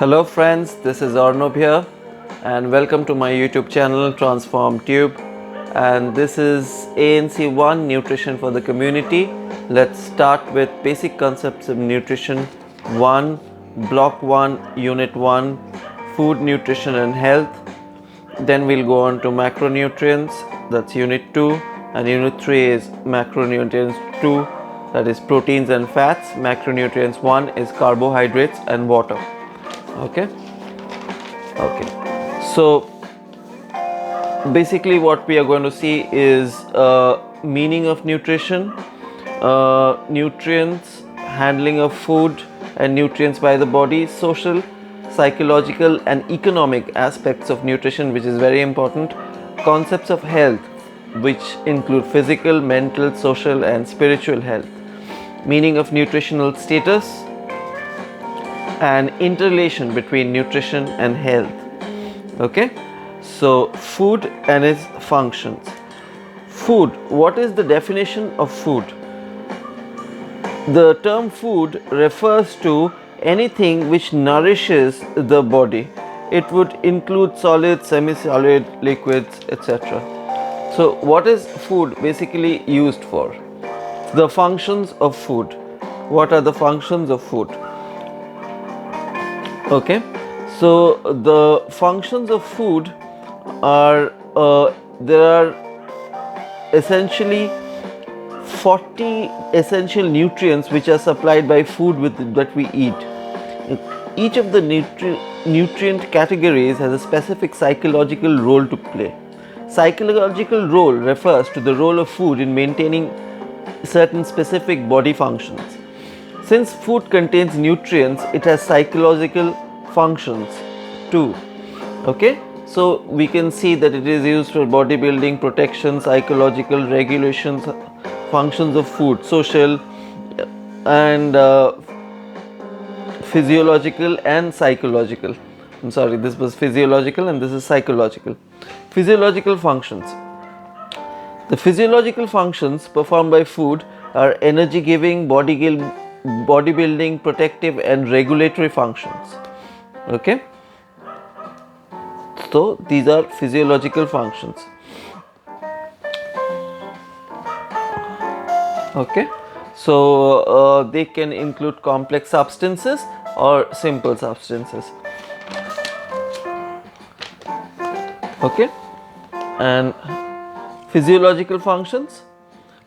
Hello friends, this is Arnab here and welcome to my YouTube channel Transform Tube, and this is ANC1 Nutrition for the community. Let's start with basic concepts of nutrition 1, Block 1, Unit 1, Food, Nutrition and Health. Then we'll go on to macronutrients, that's Unit 2, and Unit 3 is macronutrients 2, that is proteins and fats. Macronutrients 1 is carbohydrates and water. Okay, so basically what we are going to see is meaning of nutrition, nutrients, handling of food and nutrients by the body, social, psychological and economic aspects of nutrition, which is very important, concepts of health, which include physical, mental, social and spiritual health, meaning of nutritional status, and interrelation between nutrition and health. Okay, so food and its functions. Food, what is the definition of food? The term food refers to anything which nourishes the body. It would include solid, semi-solid, liquids, etc. So what is food basically used for? The functions of food. What are the functions of food? Okay, so the functions of food are there are essentially 40 essential nutrients which are supplied by food that we eat. Each of the nutrient categories has a specific psychological role to play. Psychological role refers to the role of food in maintaining certain specific body functions. Since food contains nutrients, it has psychological functions too. Okay, so we can see that it is used for bodybuilding, protection, psychological regulations, functions of food, social and physiological and psychological. I'm sorry, this was physiological and this is psychological. Physiological functions. The physiological functions performed by food are energy giving, bodybuilding, protective and regulatory functions. Okay, so these are physiological functions. Okay, so they can include complex substances or simple substances. Okay, and physiological functions,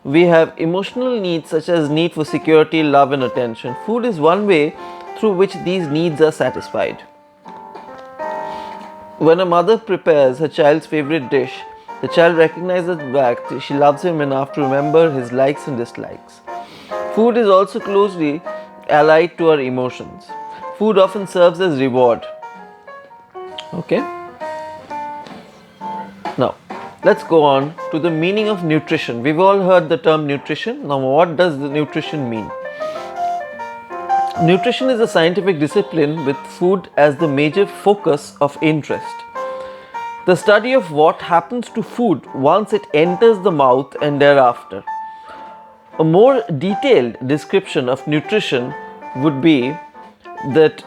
we have emotional needs such as need for security, love and attention. Food is one way through which these needs are satisfied. When a mother prepares her child's favorite dish, the child recognizes the fact that she loves him enough to remember his likes and dislikes. Food is also closely allied to our emotions. Food often serves as reward. Okay, now let's go on to the meaning of nutrition. We've all heard the term nutrition. Now what does the nutrition mean? Nutrition is a scientific discipline with food as the major focus of interest. The study of what happens to food once it enters the mouth and thereafter. A more detailed description of nutrition would be that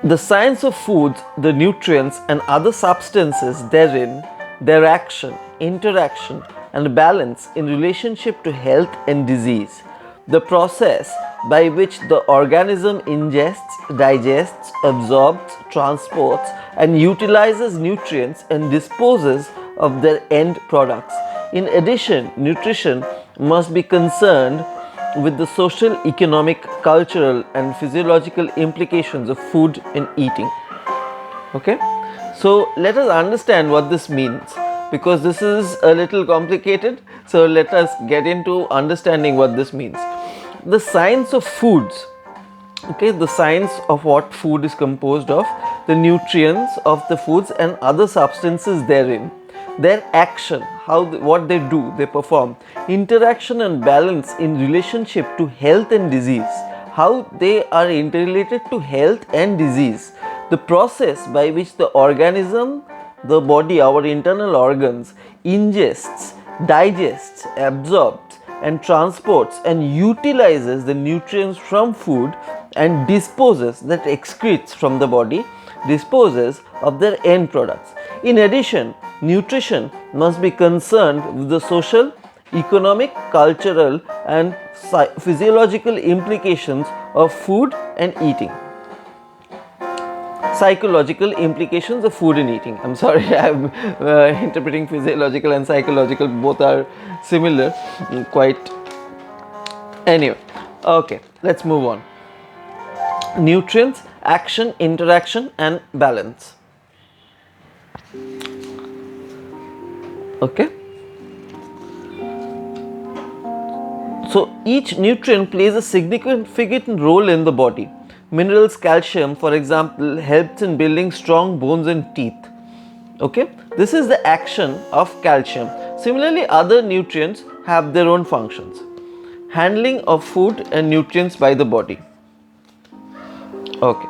the science of foods, the nutrients and other substances therein, their action, interaction and balance in relationship to health and disease. The process by which the organism ingests, digests, absorbs, transports and utilizes nutrients and disposes of their end products. In addition, nutrition must be concerned with the social, economic, cultural and physiological implications of food and eating. Okay, so let us understand what this means, because this is a little complicated. So let us get into understanding what this means. The science of foods, okay, the science of what food is composed of, the nutrients of the foods and other substances therein, their action, what they do, they perform, interaction and balance in relationship to health and disease, how they are interrelated to health and disease, the process by which the organism, the body, our internal organs ingests, digests, absorbs and transports and utilizes the nutrients from food and disposes, that excretes from the body, disposes of their end products. In addition, nutrition must be concerned with the social, economic, cultural and physiological implications of food and eating. Psychological implications of food and eating. I'm sorry, I'm interpreting physiological and psychological, both are similar, quite. Anyway, okay, let's move on. Nutrients, action, interaction and balance. Okay. So each nutrient plays a significant role in the body. Minerals, calcium for example, helps in building strong bones and teeth. Okay, this is the action of calcium. Similarly, other nutrients have their own functions. Handling of food and nutrients by the body. Okay.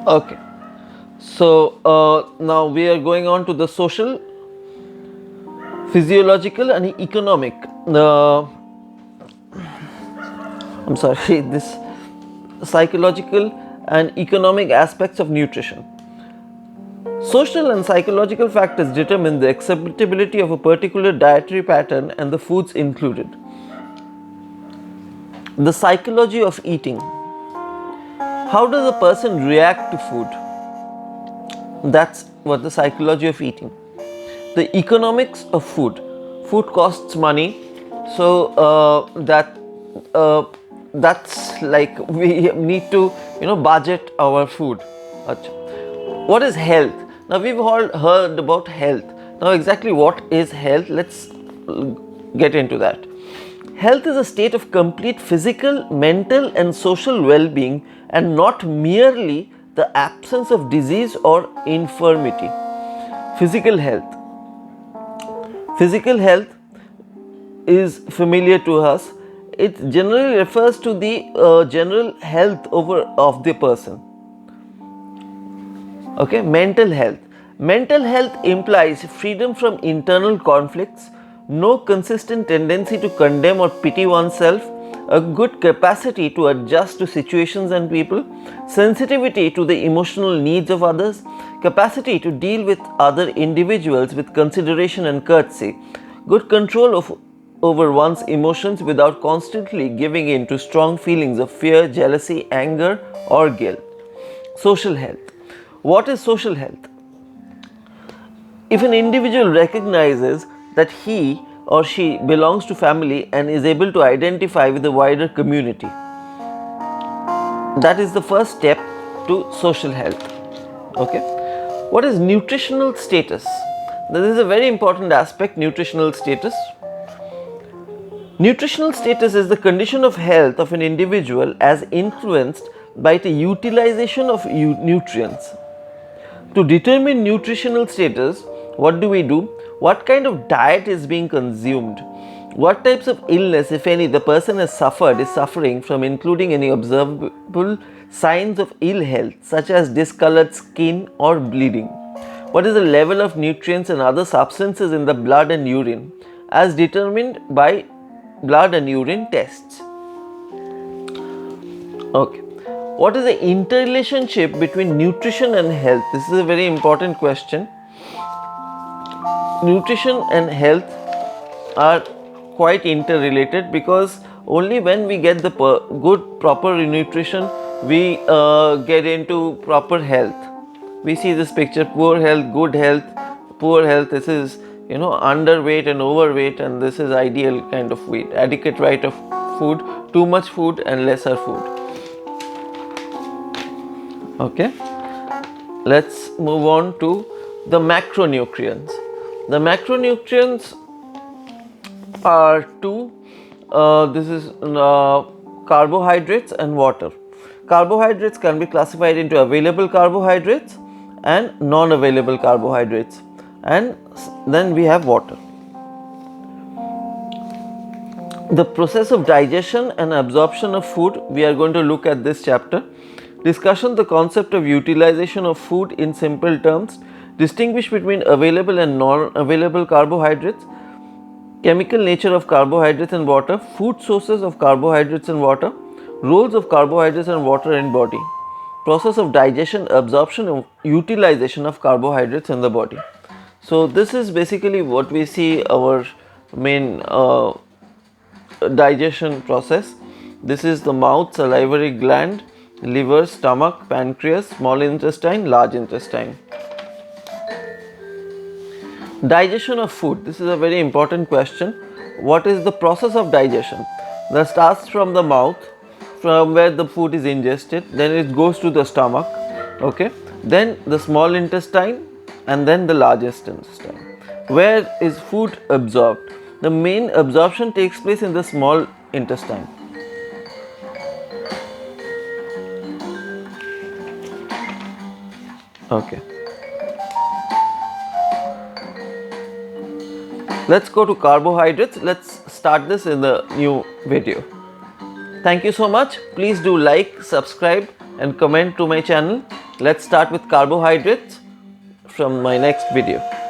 Okay. So now we are going on to the social, physiological and economic. I'm sorry, this psychological and economic aspects of nutrition. Social and psychological factors determine the acceptability of a particular dietary pattern and the foods included. The psychology of eating. How does a person react to food? That's what the psychology of eating. The economics of food. Food costs money, so that's like we need to budget our food. What is health? Now we've all heard about health. Now exactly what is health? Let's get into that. Health is a state of complete physical, mental and social well-being and not merely the absence of disease or infirmity. Physical health. Physical health is familiar to us. It generally refers to the general health of the person. Okay, mental health. Mental health implies freedom from internal conflicts, no consistent tendency to condemn or pity oneself, a good capacity to adjust to situations and people, sensitivity to the emotional needs of others, capacity to deal with other individuals with consideration and courtesy, good control over one's emotions without constantly giving in to strong feelings of fear, jealousy, anger or guilt. Social health. What is social health? If an individual recognizes that he or she belongs to family and is able to identify with the wider community, that is the first step to social health. Okay. What is nutritional status? This is a very important aspect, nutritional status. Nutritional status is the condition of health of an individual as influenced by the utilization of nutrients. To determine nutritional status, what do? What kind of diet is being consumed? What types of illness, if any, the person is suffering from, including any observable signs of ill health such as discolored skin or bleeding? What is the level of nutrients and other substances in the blood and urine as determined by blood and urine tests? Okay. What is the interrelationship between nutrition and health? This is a very important question. Nutrition and health are quite interrelated because only when we get the good proper nutrition we get into proper health. We see this picture: poor health, good health, poor health. This is underweight and overweight, and this is ideal kind of weight, adequate right of food, too much food and lesser food. Okay, let's move on to the macronutrients. The macronutrients are two. This is carbohydrates and water. Carbohydrates can be classified into available carbohydrates and non-available carbohydrates, and then we have water. The process of digestion and absorption of food, we are going to look at this chapter. Discussion the concept of utilization of food in simple terms. Distinguish between available and non-available carbohydrates. chemical nature of carbohydrates in water, food sources of carbohydrates in water, roles of carbohydrates in water and body, process of digestion, absorption and utilization of carbohydrates in the body. So this is basically what we see our main digestion process. This is the mouth, salivary gland, liver, stomach, pancreas, small intestine, large intestine. Digestion of food. This is a very important question. What is the process of digestion? That starts from the mouth, from where the food is ingested, then it goes to the stomach, okay, then the small intestine, and then the largest intestine. Where is food absorbed? The main absorption takes place in the small intestine. Okay. Let's go to carbohydrates. Let's start this in the new video. Thank you so much. Please do like, subscribe and comment to my channel. Let's start with carbohydrates from my next video.